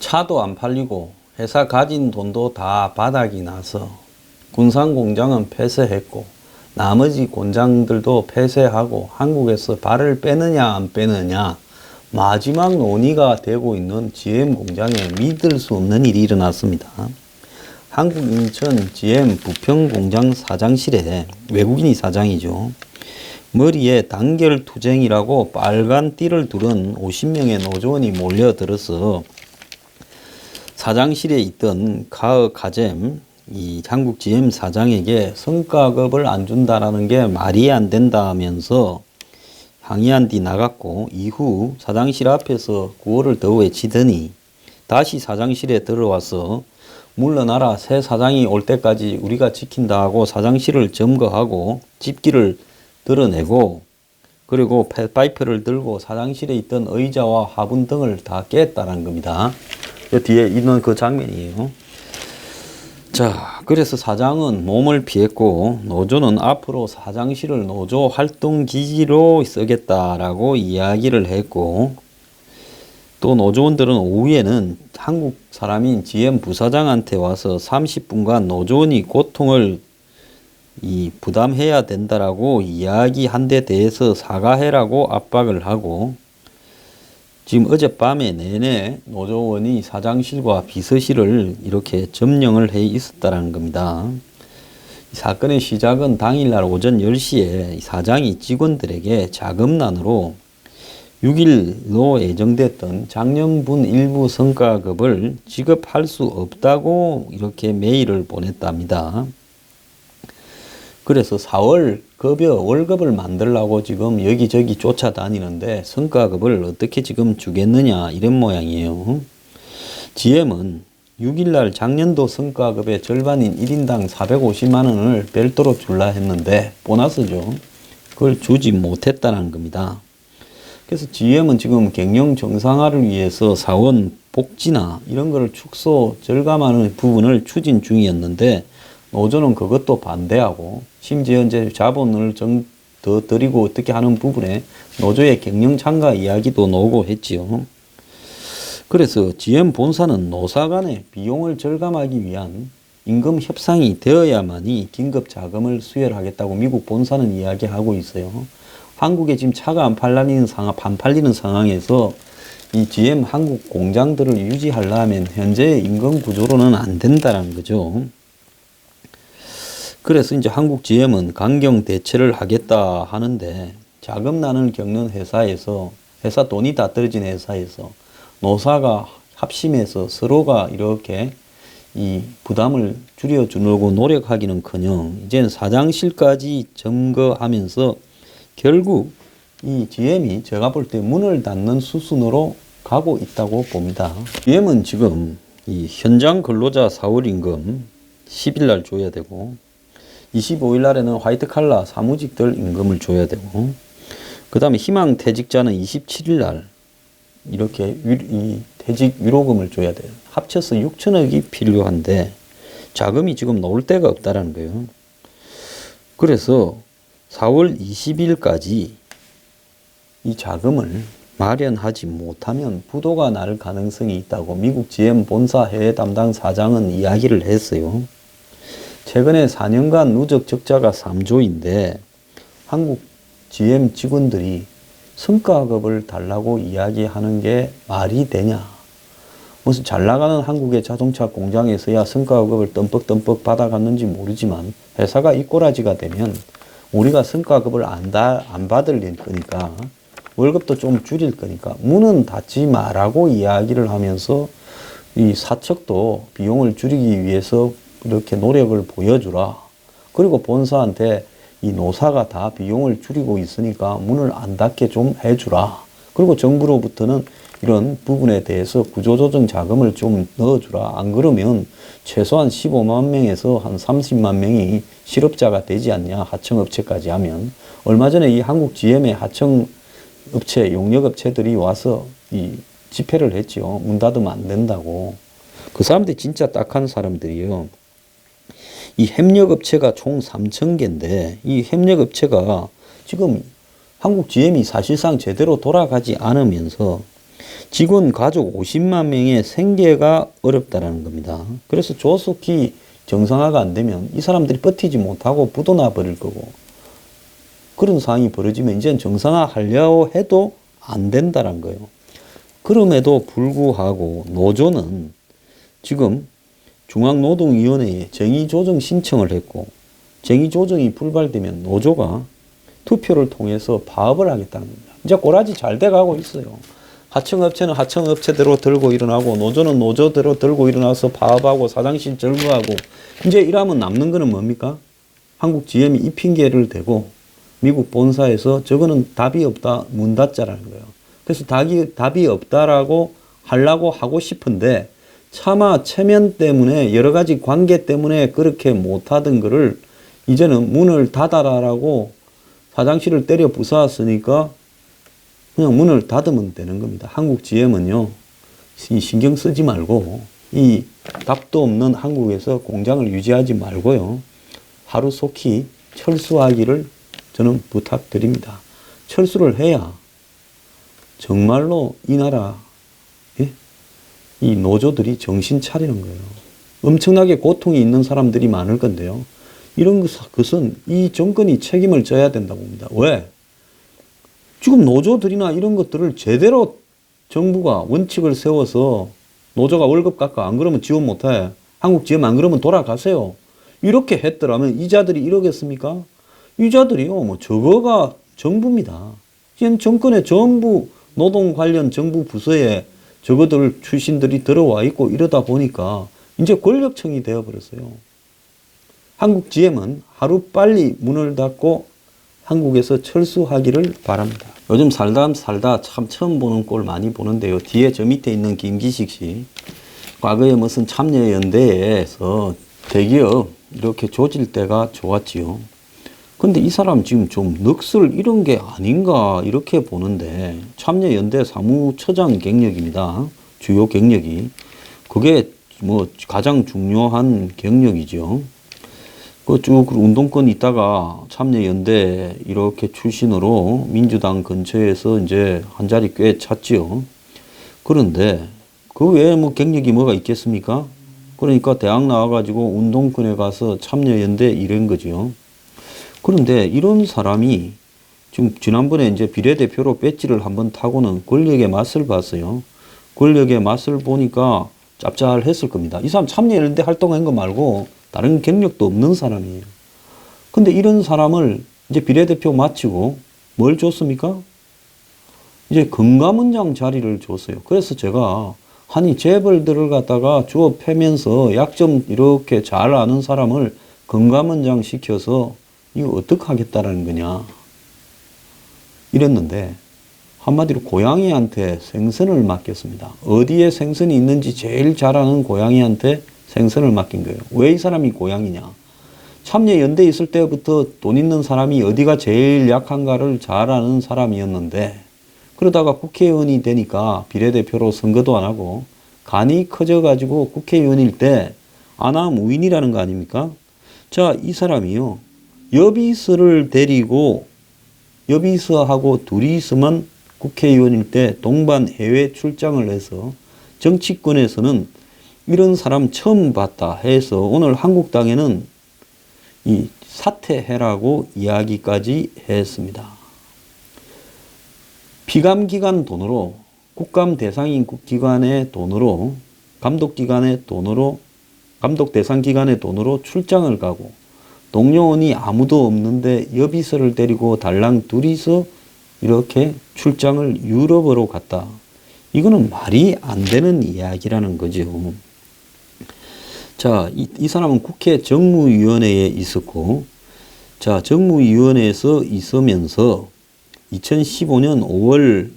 차도 안 팔리고 회사 가진 돈도 다 바닥이 나서 군산 공장은 폐쇄했고 나머지 공장들도 폐쇄하고 한국에서 발을 빼느냐 안 빼느냐 마지막 논의가 되고 있는 GM 공장에 믿을 수 없는 일이 일어났습니다. 한국 인천 GM 부평 공장 사장실에 외국인이 사장이죠. 머리에 단결투쟁이라고 빨간 띠를 두른 50명의 노조원이 몰려들어서 사장실에 있던 가어 가잼 이 한국 GM 사장에게 성과급을 안 준다라는 게 말이 안 된다면서 항의한 뒤 나갔고, 이후 사장실 앞에서 구호를 더 외치더니 다시 사장실에 들어와서 물러나라, 새 사장이 올 때까지 우리가 지킨다 하고 사장실을 점거하고 집기를 드러내고, 그리고 파이프를 들고 사장실에 있던 의자와 화분 등을 다 깼다는 겁니다. 그 뒤에 있는 그 장면이에요. 자, 그래서 사장은 몸을 피했고 노조는 앞으로 사장실을 노조 활동 기지로 쓰겠다라고 이야기를 했고, 또 노조원들은 오후에는 한국 사람인 GM 부사장한테 와서 30분간 노조원이 고통을 부담해야 된다라고 이야기한 데 대해서 사과해라고 압박을 하고, 지금 어젯밤에 내내 노조원이 사장실과 비서실을 이렇게 점령을 해 있었다는 겁니다. 이 사건의 시작은 당일날 오전 10시에 사장이 직원들에게 자금난으로 6일로 예정됐던 작년분 일부 성과급을 지급할 수 없다고 이렇게 메일을 보냈답니다. 그래서 4월 급여 월급을 만들려고 지금 여기저기 쫓아다니는데 성과급을 어떻게 지금 주겠느냐 이런 모양이에요. GM은 6일날 작년도 성과급의 절반인 1인당 450만 원을 별도로 줄라 했는데 보너스죠. 그걸 주지 못했다는 겁니다. 그래서 GM은 지금 경영 정상화를 위해서 사원 복지나 이런 거를 축소 절감하는 부분을 추진 중이었는데 노조는 그것도 반대하고, 심지어 이제 자본을 더 드리고 어떻게 하는 부분에 노조의 경영 참가 이야기도 나오고 했지요. 그래서 GM 본사는 노사 간의 비용을 절감하기 위한 임금 협상이 되어야만이 긴급 자금을 수혈하겠다고 미국 본사는 이야기하고 있어요. 한국에 지금 차가 안 팔리는 상황에서 이 GM 한국 공장들을 유지하려면 현재의 임금 구조로는 안 된다는 거죠. 그래서 이제 한국 GM은 강경 대처를 하겠다 하는데, 자금난을 겪는 회사에서, 회사 돈이 다 떨어진 회사에서 노사가 합심해서 서로가 이렇게 이 부담을 줄여주려고 노력하기는커녕 이제는 사장실까지 점거하면서 결국 이 GM이 제가 볼 때 문을 닫는 수순으로 가고 있다고 봅니다. GM은 지금 이 현장 근로자 4월 임금 10일 날 줘야 되고, 25일 날에는 화이트 칼라 사무직들 임금을 줘야 되고, 그 다음에 희망 퇴직자는 27일 날 이렇게 이 퇴직 위로금을 줘야 돼요. 합쳐서 6천억이 필요한데 자금이 지금 나올 데가 없다라는 거예요. 그래서 4월 20일까지 이 자금을 마련하지 못하면 부도가 날 가능성이 있다고 미국 GM 본사 해외 담당 사장은 이야기를 했어요. 최근에 4년간 누적 적자가 3조인데 한국 GM 직원들이 성과급을 달라고 이야기하는 게 말이 되냐. 무슨 잘 나가는 한국의 자동차 공장에서야 성과급을 덤뻑덤뻑 받아갔는지 모르지만 회사가 이 꼬라지가 되면 우리가 성과급을 안 받을 거니까 월급도 좀 줄일 거니까 문은 닫지 마라고 이야기를 하면서 이 사측도 비용을 줄이기 위해서 이렇게 노력을 보여주라. 그리고 본사한테 이 노사가 다 비용을 줄이고 있으니까 문을 안 닫게 좀 해주라. 그리고 정부로부터는 이런 부분에 대해서 구조조정 자금을 좀 넣어주라. 안 그러면 최소한 15만 명에서 한 30만 명이 실업자가 되지 않냐. 하청업체까지 하면. 얼마 전에 이 한국 GM의 하청업체, 용역업체들이 와서 이 집회를 했지요. 문 닫으면 안 된다고. 그 사람들이 진짜 딱한 사람들이에요. 이 협력업체가 총 3,000개인데 이 협력업체가 지금 한국 GM이 사실상 제대로 돌아가지 않으면서 직원 가족 50만 명의 생계가 어렵다라는 겁니다. 그래서 조속히 정상화가 안 되면 이 사람들이 버티지 못하고 부도나 버릴 거고, 그런 상황이 벌어지면 이제는 정상화 하려고 해도 안 된다는 거예요. 그럼에도 불구하고 노조는 지금 중앙노동위원회에 정의조정 신청을 했고, 정의조정이 불발되면 노조가 투표를 통해서 파업을 하겠다는 겁니다. 이제 꼬라지 잘 돼가고 있어요. 하청업체는 하청업체대로 들고 일어나고, 노조는 노조대로 들고 일어나서 파업하고 사장실 절거하고, 이제 이러면 남는 거는 뭡니까? 한국 GM이 이 핑계를 대고 미국 본사에서 저거는 답이 없다, 문 닫자라는 거예요. 그래서 답이 없다라고 하려고 하고 싶은데, 차마 체면 때문에 여러 가지 관계 때문에 그렇게 못하던 거를 이제는 문을 닫아라라고 사장실을 때려 부숴왔으니까 그냥 문을 닫으면 되는 겁니다. 한국 GM은요, 신경 쓰지 말고 이 답도 없는 한국에서 공장을 유지하지 말고요, 하루속히 철수하기를 저는 부탁드립니다. 철수를 해야 정말로 이 나라, 이 노조들이 정신 차리는 거예요. 엄청나게 고통이 있는 사람들이 많을 건데요. 이런 것은 이 정권이 책임을 져야 된다고 봅니다. 왜? 지금 노조들이나 이런 것들을 제대로 정부가 원칙을 세워서 노조가 월급 깎아, 안 그러면 지원 못해. 한국 GM 안 그러면 돌아가세요. 이렇게 했더라면 이자들이 이러겠습니까? 이자들이요, 뭐 저거가 정부입니다. 지금 정권의 전부 노동 관련 정부 부서에 저거들 출신들이 들어와 있고 이러다 보니까 이제 권력층이 되어버렸어요. 한국 GM은 하루빨리 문을 닫고 한국에서 철수하기를 바랍니다. 요즘 살다 참 처음 보는 꼴 많이 보는데요. 뒤에 저 밑에 있는 김기식 씨, 과거에 무슨 참여연대에서 대기업 이렇게 조질 때가 좋았지요. 근데 이 사람 지금 좀 넋을 잃은 게 아닌가 이렇게 보는데, 참여연대 사무처장 경력입니다. 주요 경력이. 그게 뭐 가장 중요한 경력이죠. 그 쭉 운동권 있다가 참여연대 이렇게 출신으로 민주당 근처에서 이제 한 자리 꽤 찼지요. 그런데 그 외에 뭐 경력이 뭐가 있겠습니까? 그러니까 대학 나와가지고 운동권에 가서 참여연대 이런 거죠. 그런데 이런 사람이 지금 지난번에 이제 비례대표로 배지를 한번 타고는 권력의 맛을 봤어요. 권력의 맛을 보니까 짭짤했을 겁니다. 이 사람 참여연대 활동한 거 말고 다른 경력도 없는 사람이에요. 근데 이런 사람을 이제 비례대표 마치고 뭘 줬습니까? 이제 금감원장 자리를 줬어요. 그래서 제가 아니 재벌들을 갖다가 주워 패면서 약점 이렇게 잘 아는 사람을 금감원장 시켜서 이거 어떻게 하겠다라는 거냐 이랬는데, 한마디로 고양이한테 생선을 맡겼습니다. 어디에 생선이 있는지 제일 잘 아는 고양이한테 생선을 맡긴 거예요. 왜 이 사람이 고양이냐? 참여연대에 있을 때부터 돈 있는 사람이 어디가 제일 약한가를 잘 아는 사람이었는데, 그러다가 국회의원이 되니까 비례대표로 선거도 안 하고 간이 커져가지고 국회의원일 때 아나무인이라는 거 아닙니까? 자, 이 사람이요, 여비스를 데리고 여비스하고 둘이 있으면 국회의원일 때 동반 해외 출장을 해서 정치권에서는 이런 사람 처음 봤다 해서 오늘 한국당에는 이 사퇴해라고 이야기까지 했습니다. 피감기관 돈으로, 국감 대상인 기관의 돈으로, 감독기관의 돈으로, 감독 대상 기관의 돈으로 출장을 가고, 동료원이 아무도 없는데 여비서를 데리고 달랑 둘이서 이렇게 출장을 유럽으로 갔다. 이거는 말이 안 되는 이야기라는 거죠. 자, 이 사람은 국회 정무위원회에 있었고, 자, 정무위원회에서 있으면서 2015년 5월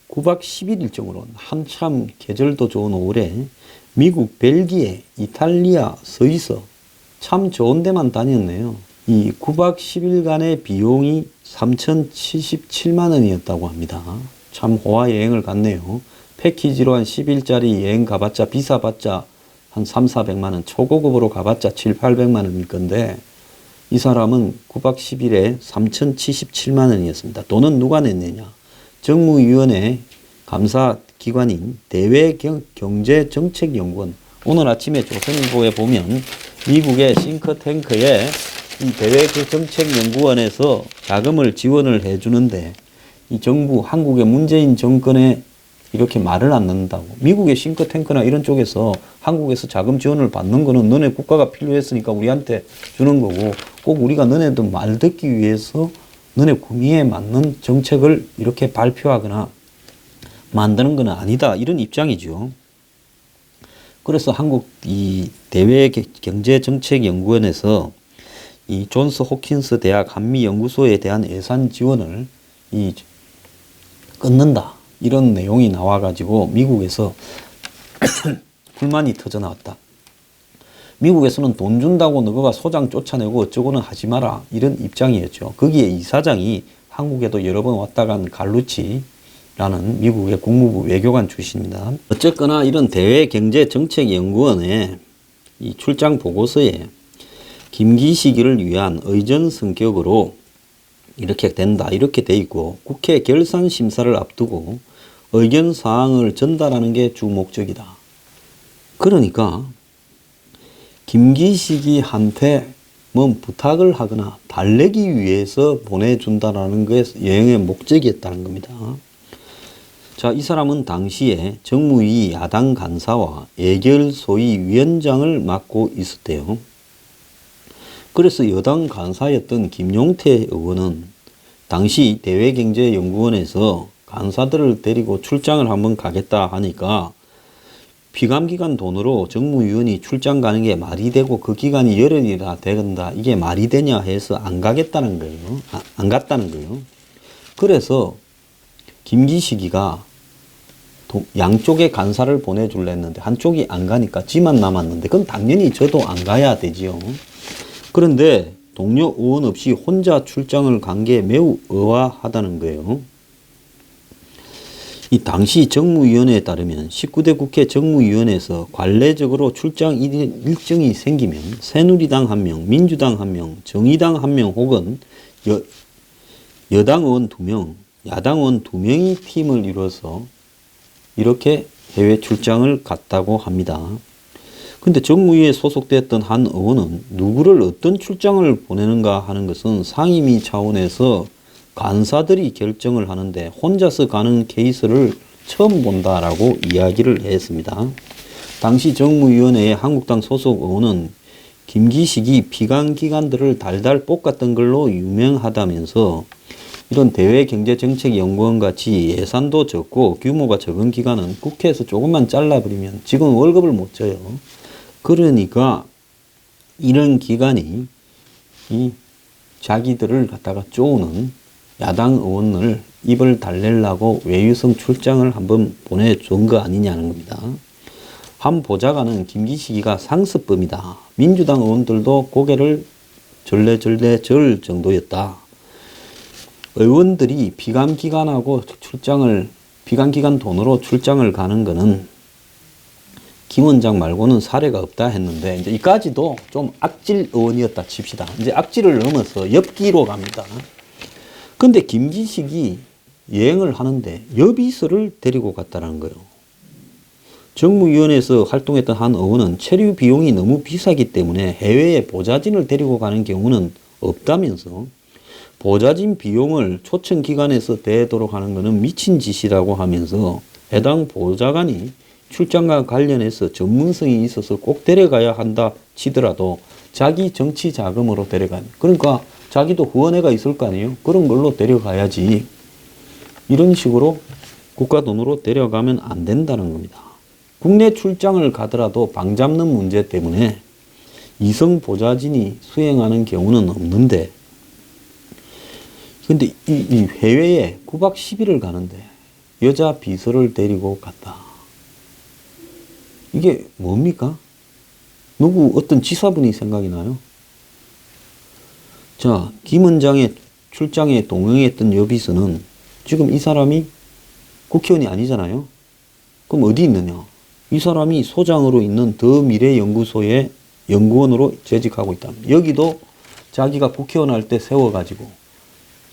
9박 10일 일정으로 한참 계절도 좋은 5월에 미국, 벨기에, 이탈리아, 스위스 참 좋은 데만 다녔네요. 이 9박 10일간의 비용이 3,077만 원이었다고 합니다. 참 호화 여행을 갔네요. 패키지로 한 10일짜리 여행 가봤자 비싸봤자 한 3, 400만 원, 초고급으로 가봤자 7, 800만 원일 건데 이 사람은 9박 10일에 3,077만 원이었습니다. 돈은 누가 냈느냐? 정무위원회 감사 기관인 대외경제정책연구원. 오늘 아침에 조선일보에 보면 미국의 싱크탱크에 이 대외정책연구원에서 자금을 지원을 해주는데 이 정부, 한국의 문재인 정권에 이렇게 말을 안 듣는다고. 미국의 싱크탱크나 이런 쪽에서 한국에서 자금 지원을 받는 거는 너네 국가가 필요했으니까 우리한테 주는 거고, 꼭 우리가 너네들 말 듣기 위해서 너네 구미에 맞는 정책을 이렇게 발표하거나 만드는 건 아니다. 이런 입장이죠. 그래서 한국 이 대외경제정책연구원에서 이 존스 호킨스 대학 한미연구소에 대한 예산 지원을 끊는다. 이런 내용이 나와가지고 미국에서 불만이 터져 나왔다. 미국에서는 돈 준다고 너가 소장 쫓아내고 어쩌고는 하지 마라. 이런 입장이었죠. 거기에 이사장이 한국에도 여러 번 왔다 간 갈루치라는 미국의 국무부 외교관 출신입니다. 어쨌거나 이런 대외경제정책연구원의 이 출장 보고서에 김기식을 위한 의전 성격으로 이렇게 된다. 이렇게 돼 있고 국회 결산 심사를 앞두고 의견 사항을 전달하는 게 주 목적이다. 그러니까 김기식이 한테 뭐 부탁을 하거나 달래기 위해서 보내준다라는 게 여행의 목적이었다는 겁니다. 자, 이 사람은 당시에 정무위 야당 간사와 예결소위 위원장을 맡고 있었대요. 그래서 여당 간사였던 김용태 의원은 당시 대외경제연구원에서 간사들을 데리고 출장을 한번 가겠다 하니까 피감기관 돈으로 정무위원이 출장 가는 게 말이 되고 그 기간이 열흘이나 된다. 이게 말이 되냐 해서 안 가겠다는 거예요. 안 갔다는 거예요. 그래서 김기식이가 양쪽에 간사를 보내줄래 했는데 한쪽이 안 가니까 지만 남았는데 그럼 당연히 저도 안 가야 되지요. 그런데 동료 의원 없이 혼자 출장을 간 게 매우 의아하다는 거예요. 이 당시 정무위원회에 따르면 19대 국회 정무위원회에서 관례적으로 출장 일정이 생기면 새누리당 1명, 민주당 1명, 정의당 1명 혹은 여당 의원 2명, 야당 의원 2명이 팀을 이뤄서 이렇게 해외 출장을 갔다고 합니다. 근데 정무위에 소속됐던 한 의원은 누구를 어떤 출장을 보내는가 하는 것은 상임위 차원에서 간사들이 결정을 하는데 혼자서 가는 케이스를 처음 본다라고 이야기를 했습니다. 당시 정무위원회의 한국당 소속 의원은 김기식이 비관기관들을 달달 볶았던 걸로 유명하다면서 이런 대외경제정책연구원 같이 예산도 적고 규모가 적은 기관은 국회에서 조금만 잘라버리면 지금 월급을 못 줘요. 그러니까 이런 기관이 이 자기들을 갖다가 쪼우는 야당 의원을 입을 달래려고 외유성 출장을 한번 보내준 거 아니냐는 겁니다. 한 보좌관은 김기식이가 상습범이다. 민주당 의원들도 고개를 절레절레 절 정도였다. 의원들이 비감기관하고 비감기관 돈으로 출장을 가는 거는 김 원장 말고는 사례가 없다 했는데 이제 이까지도 좀 악질 의원이었다 칩시다. 이제 악질을 넘어서 엽기로 갑니다. 근데 김기식이 여행을 하는데 여비서를 데리고 갔다는 거예요. 정무위원회에서 활동했던 한 의원은 체류 비용이 너무 비싸기 때문에 해외에 보좌진을 데리고 가는 경우는 없다면서 보좌진 비용을 초청기관에서 대도록 하는 것은 미친 짓이라고 하면서 해당 보좌관이 출장과 관련해서 전문성이 있어서 꼭 데려가야 한다 치더라도 자기 정치 자금으로 데려가는, 그러니까 자기도 후원회가 있을 거 아니에요. 그런 걸로 데려가야지. 이런 식으로 국가 돈으로 데려가면 안 된다는 겁니다. 국내 출장을 가더라도 방 잡는 문제 때문에 이성 보좌진이 수행하는 경우는 없는데, 근데 이 해외에 9박 10일을 가는데 여자 비서를 데리고 갔다. 이게 뭡니까? 누구 어떤 지사분이 생각이 나요? 자, 김 원장의 출장에 동행했던 여비서는 지금 이 사람이 국회의원이 아니잖아요. 그럼 어디 있느냐? 이 사람이 소장으로 있는 더 미래연구소의 연구원으로 재직하고 있다. 여기도 자기가 국회의원 할 때 세워가지고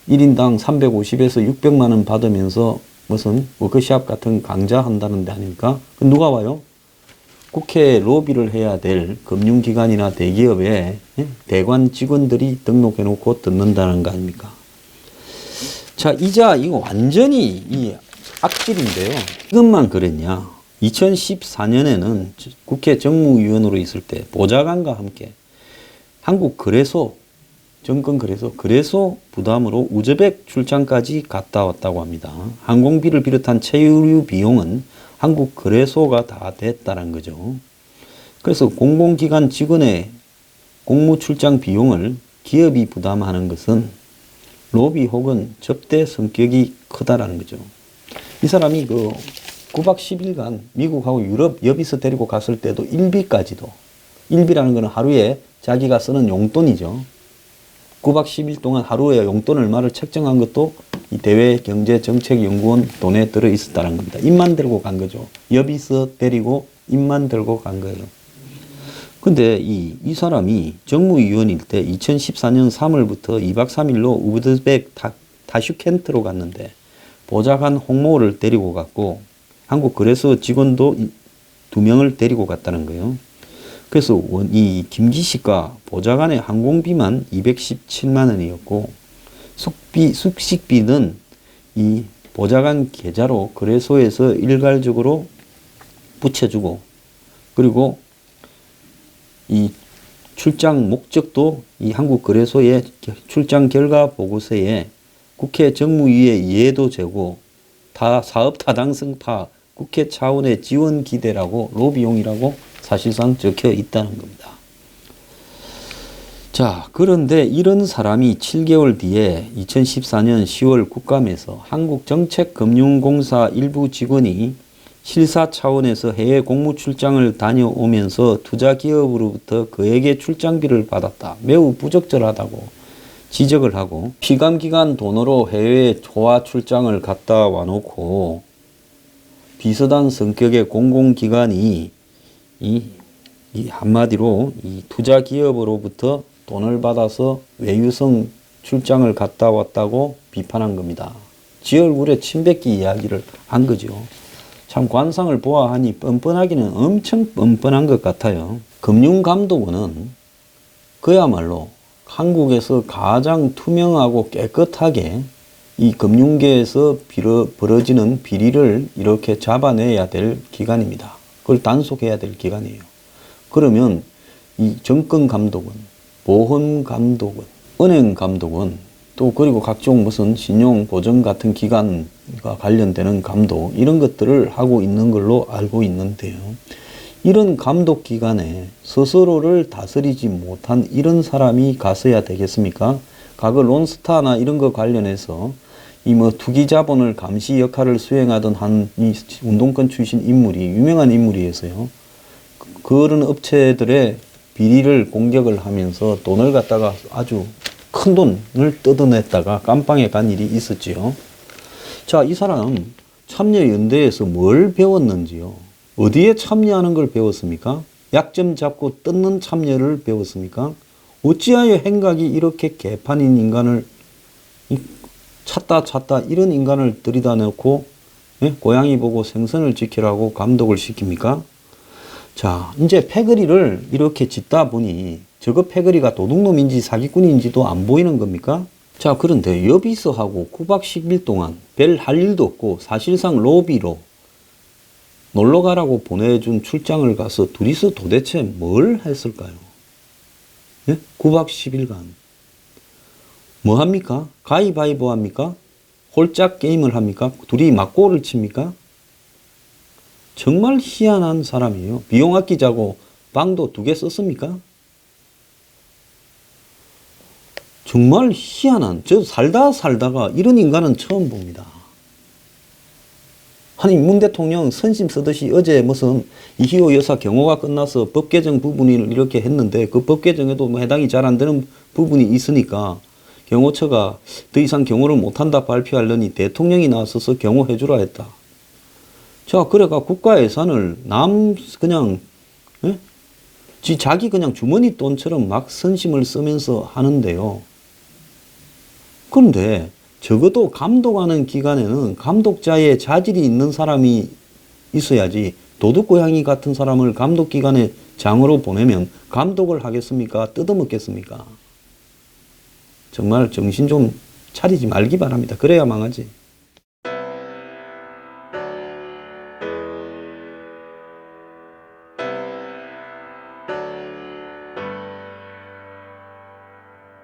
1인당 350에서 600만 원 받으면서 무슨 워크숍 같은 강좌한다는 데 아닙니까? 누가 와요? 국회 로비를 해야 될 금융기관이나 대기업의 대관 직원들이 등록해놓고 듣는다는 거 아닙니까? 자, 이자 이거 완전히 이 악질인데요. 이것만 그랬냐? 2014년에는 국회 정무위원으로 있을 때 보좌관과 함께 한국거래소, 정권거래소 부담으로 우즈벡 출장까지 갔다 왔다고 합니다. 항공비를 비롯한 체류 비용은 한국거래소가 다 됐다는 거죠. 그래서 공공기관 직원의 공무 출장 비용을 기업이 부담하는 것은 로비 혹은 접대 성격이 크다라는 거죠. 이 사람이 그 9박 10일간 미국하고 유럽 여비서 데리고 갔을 때도 일비라는 것은 하루에 자기가 쓰는 용돈이죠. 9박 10일 동안 하루에 용돈 얼마를 책정한 것도 이 대외경제정책연구원 돈에 들어 있었다는 겁니다. 입만 들고 간 거죠. 여비서 데리고 입만 들고 간 거예요. 근데 이 사람이 정무위원일 때 2014년 3월부터 2박 3일로 우즈벡 타슈켄트로 갔는데 보좌관 홍모를 데리고 갔고 한국거래소 직원도 2명을 데리고 갔다는 거예요. 그래서 이 김기식과 보좌관의 항공비만 217만 원이었고 숙식비는 이 보좌관 계좌로 거래소에서 일괄적으로 붙여주고 그리고 이 출장 목적도 이 한국거래소의 출장 결과 보고서에 국회 정무위의 이해도 재고 사업 타당성파 국회 차원의 지원 기대라고 로비용이라고 사실상 적혀 있다는 겁니다. 자, 그런데 이런 사람이 7개월 뒤에 2014년 10월 국감에서 한국정책금융공사 일부 직원이 실사 차원에서 해외 공무 출장을 다녀오면서 투자기업으로부터 그에게 출장비를 받았다. 매우 부적절하다고 지적을 하고 피감기관 돈으로 해외 초화 출장을 갔다 와놓고 비서단 성격의 공공기관이 이 한마디로 이 투자기업으로부터 돈을 받아서 외유성 출장을 갔다 왔다고 비판한 겁니다. 지 얼굴에 침 뱉기 이야기를 한 거죠. 참 관상을 보아하니 뻔뻔하기는 엄청 뻔뻔한 것 같아요. 금융감독원은 그야말로 한국에서 가장 투명하고 깨끗하게 이 금융계에서 벌어지는 비리를 이렇게 잡아내야 될 기관입니다. 그걸 단속해야 될 기관이에요. 그러면 이 정권감독원, 보험감독원, 은행감독원, 또 그리고 각종 무슨 신용보증 같은 기관과 관련되는 감독 이런 것들을 하고 있는 걸로 알고 있는데요. 이런 감독기관에 스스로를 다스리지 못한 이런 사람이 갔어야 되겠습니까? 과거 론스타나 이런 거 관련해서 이 뭐 투기자본을 감시 역할을 수행하던 한 이 운동권 출신 인물이 유명한 인물이어서요. 그런 업체들의 비리를 공격을 하면서 돈을 갖다가 아주 큰 돈을 뜯어냈다가 깜빵에 간 일이 있었지요. 자, 이 사람 참여연대에서 뭘 배웠는지요? 어디에 참여하는 걸 배웠습니까? 약점 잡고 뜯는 참여를 배웠습니까? 어찌하여 행각이 이렇게 개판인 인간을 찾다 이런 인간을 들이다 놓고 고양이 보고 생선을 지키라고 감독을 시킵니까? 자, 이제 패거리를 이렇게 짓다 보니 저거 패거리가 도둑놈인지 사기꾼인지도 안 보이는 겁니까? 자, 그런데 여비서하고 9박 10일 동안 별 할 일도 없고 사실상 로비로 놀러가라고 보내준 출장을 가서 둘이서 도대체 뭘 했을까요? 9박 10일간. 뭐 합니까? 가위바위보 합니까? 홀짝 게임을 합니까? 둘이 맞고를 칩니까? 정말 희한한 사람이에요. 비용 아끼자고 방도 2개 썼습니까? 정말 희한한, 저 살다가 이런 인간은 처음 봅니다. 아니, 문 대통령 선심 쓰듯이 어제 무슨 이희호 여사 경호가 끝나서 법 개정 부분을 이렇게 했는데 그 법 개정에도 뭐 해당이 잘 안 되는 부분이 있으니까 경호처가 더 이상 경호를 못한다 발표하려니 대통령이 나서서 경호해주라 했다. 자, 그래가 국가 예산을 그냥, 자기 그냥 주머니 돈처럼 막 선심을 쓰면서 하는데요. 그런데 적어도 감독하는 기관에는 감독자의 자질이 있는 사람이 있어야지 도둑고양이 같은 사람을 감독기관의 장으로 보내면 감독을 하겠습니까? 뜯어먹겠습니까? 정말 정신 좀 차리지 말기 바랍니다. 그래야 망하지.